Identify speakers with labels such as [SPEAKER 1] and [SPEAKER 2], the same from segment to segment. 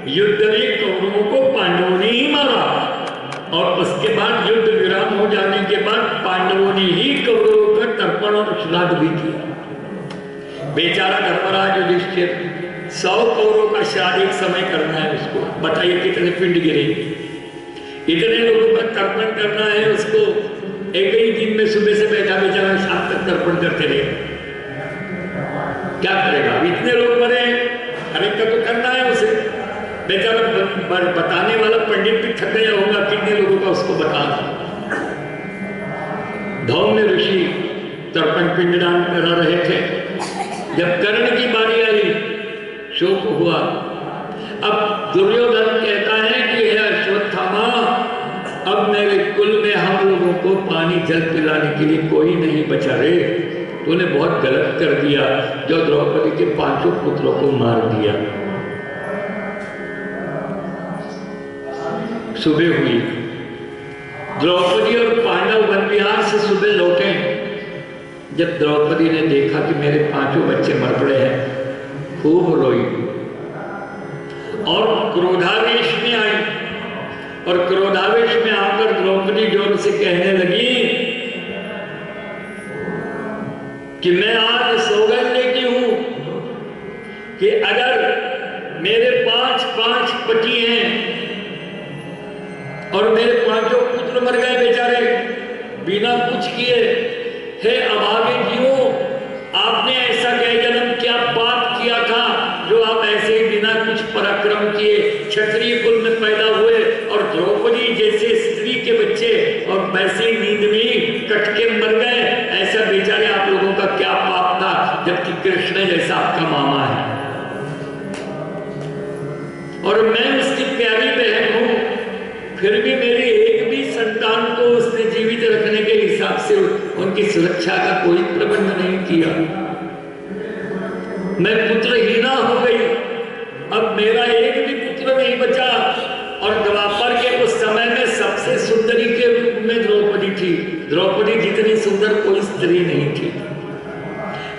[SPEAKER 1] युद्ध में कौरवों को पांडवों ने ही मारा, और उसके बाद युद्ध विराम हो जाने के बाद पांडवों ने ही कौरवों का तर्पण और श्राद्ध भी किया। बेचारा धर्मराज युधिष्ठिर 100 कौरवों का श्राद्ध एक समय करना है उसको, बताइए कितने पिंड गिरेंगे, इतने लोगों का तर्पण करना है उसको। एक ही दिन में सुबह से बैठा बेचारा शाम तक तर्पण करते रहे, क्या करेगा? इतने लोग मरे, हर एक का तो करना है उसे। बेचारा बताने वाला पंडित भी थक गया होगा, कितने लोगों का उसको बताना। धौम्य ऋषि तर्पण पिंडदान करा रहे थे, जब कर्ण की बारी आई शोक हुआ। अब दुर्योधन कहता है कि हे अश्वत्थामा, अब मेरे कुल में हम लोगों को पानी जल पिलाने के लिए कोई नहीं बचा रे, तूने बहुत गलत कर दिया जो द्रौपदी के 5 पुत्रों को मार दिया। सुबह हुई, द्रौपदी और पांडव वन विहार से सुबह लौटे। जब द्रौपदी ने देखा कि मेरे 5 बच्चे मर पड़े हैं, खूब रोई और क्रोधावेश में आई, और क्रोधावेश में आकर द्रौपदी जोर से कहने लगी कि मैं आज सौगंध लेती हूं कि अगर मेरे 5 पति हैं और मेरे 5 पुत्र मर गए बेचारे बिना कुछ किए, हे अभागे जीवो, आपने ऐसा कह जन्म क्या पाप किया था जो आप ऐसे ही बिना कुछ पराक्रम किए क्षत्रिय कुल में पैदा हुए और द्रौपदी जैसे स्त्री के बच्चे और वैसे ही नींद में कट के मर गए? ऐसा बेचारे आप लोगों का क्या पाप था, जबकि कृष्ण जैसा आपका मामा है और मैं उसकी प्यारी बहन हूं, फिर भी मेरी एक भी संतान को उसने जीवित रखने के हिसाब से उनकी सुरक्षा का कोई प्रबंध नहीं किया। मैं पुत्रहीना हो गई, अब मेरा एक भी पुत्र नहीं बचा। और द्वापर के उस समय में सबसे सुंदरी के रूप में द्रौपदी थी, द्रौपदी जितनी सुंदर कोई स्त्री नहीं थी।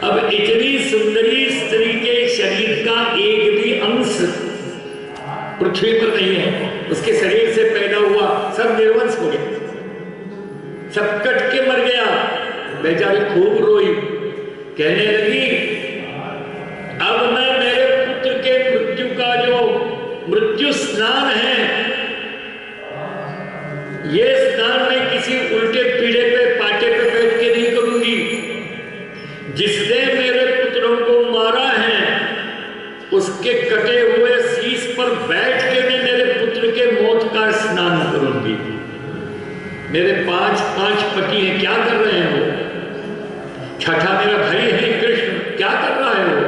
[SPEAKER 1] अब इतनी सुंदरी स्त्री के शरीर का एक भी अंश पृथ्वी पर नहीं है, उसके शरीर से पैदा हुआ सब निर्वंश हो गया, सब कट के मर गया। बेचारी खूब रोई, कहने लगी अब मैं मेरे पुत्र के मृत्यु का जो मृत्यु स्नान है, ये स्नान मैं किसी उल्टे पीढ़े पे पाटे पे बैठ के नहीं करूंगी। जिसने मेरे पुत्रों को मारा है उसके कटे हुए शीश पर बैठ के मैं मेरे पुत्र के मौत का स्नान करूंगी। मेरे 5 पति हैं, क्या कर रहे हैं वो? छठा मेरा भाई है कृष्ण, क्या कर रहा है वो?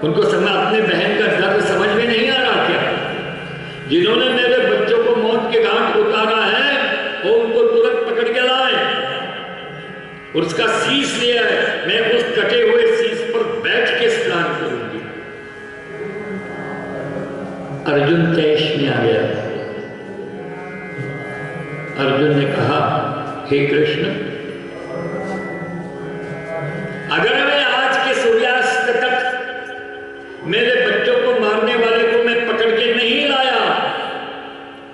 [SPEAKER 1] उनको समय अपने बहन का दर्द समझ में नहीं आ रहा क्या? जिन्होंने मेरे बच्चों को मौत के घाट उतारा है वो उनको तुरंत पकड़ के लाए और उसका शीश लिया है, मैं उस कटे हुए शीश पर बैठ के स्नान करूंगी। अर्जुन तेज में आ गया। अर्जुन ने कहा हे कृष्ण, अगर मैं आज के सूर्यास्त तक मेरे बच्चों को मारने वाले को मैं पकड़ के नहीं लाया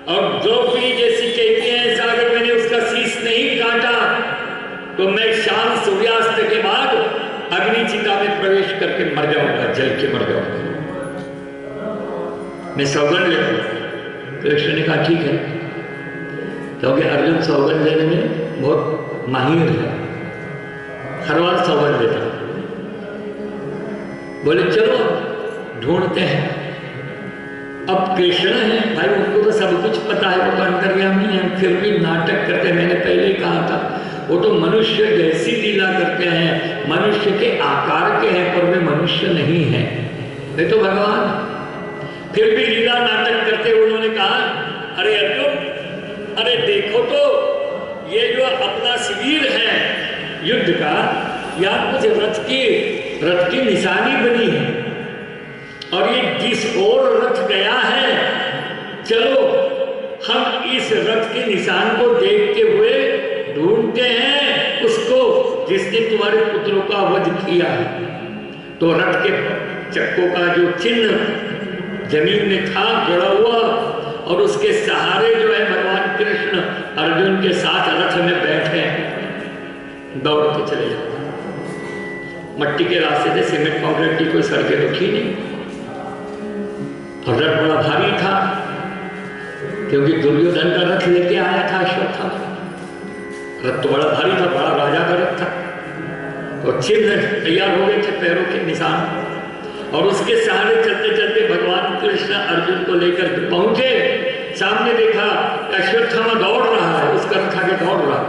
[SPEAKER 1] और द्रौपदी जैसी कहती है ऐसा अगर मैंने उसका शीश नहीं काटा तो मैं शाम सूर्यास्त के बाद अग्नि चिता में प्रवेश करके मर जाऊंगा, जल के मर जाऊंगा। मैं सौगंध लेता हूं। कृष्ण ने कहा ठीक है, क्योंकि अर्जुन सौगंध लेने में बहुत माहिर है, हर बार सौगंध लेता। बोले चलो ढूंढते हैं। अब कृष्ण है भाई, उनको तो सब कुछ पता है, वो तो अंतर्यामी है, फिर भी नाटक करते हैं। मैंने पहले ही कहा था वो तो मनुष्य जैसी लीला करते हैं, मनुष्य के आकार के हैं पर वे मनुष्य नहीं है, वे तो भगवान। फिर भी लीला नाटक करते उन्होंने कहा अरे अर्जुन, अरे देखो तो ये जो अपना शिविर है युद्ध का, या कुछ रथ की निशानी बनी है और ये जिस ओर रथ गया है, चलो हम इस रथ के निशान को देखते हुए ढूंढते हैं उसको जिसने तुम्हारे पुत्रों का वध किया है। तो रथ के चक्कों का जो चिन्ह जमीन में था जुड़ा हुआ, और उसके सहारे जो है भगवान कृष्ण अर्जुन के साथ रथ में बैठे हैं, दौड़ते चले जाते। मट्टी के रास्ते थे, सीमेंट कंक्रीट की कोई सड़कें तो थी नहीं, और रथ बड़ा भारी था क्योंकि दुर्योधन का रथ लेके आया था अश्वत्थामा। रथ तो बड़ा भारी था, बड़ा राजा का रथ था, और चिन्ह तैयार हो गए थे, पैरों के निशान, और उसके सहारे चलते चलते भगवान कृष्ण अर्जुन को लेकर पहुंचे। सामने देखा अश्वत्थामा दौड़ रहा है, उसका रथ आगे दौड़ रहा है।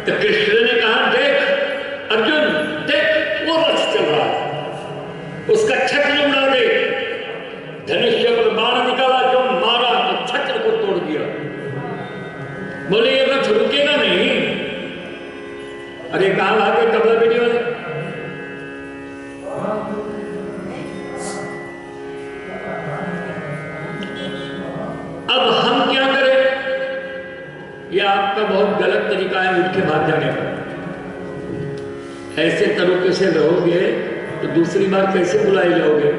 [SPEAKER 1] तो कृष्ण ने कहा, देख अर्जुन, देख वो रथ चल रहा है, उसका छत्र उड़ा दे। धनुष्य पर बाण निकाला, जो मारा तो छत्र को तोड़ दिया। बोले ये रथ रुकेगा नहीं। अरे कहां भागे तबला पीने वाले? अब हम क्या करें? यह आपका बहुत गलत तरीका है उठ के भाग जाने का। ऐसे तरीके से रहोगे तो दूसरी बार कैसे बुलाए जाओगे?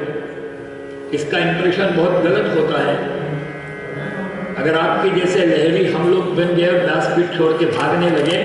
[SPEAKER 1] इसका इंप्रेशन बहुत गलत होता है। अगर आपके जैसे लहरी हम लोग बन गए और व्यासपीठ छोड़ के भागने लगे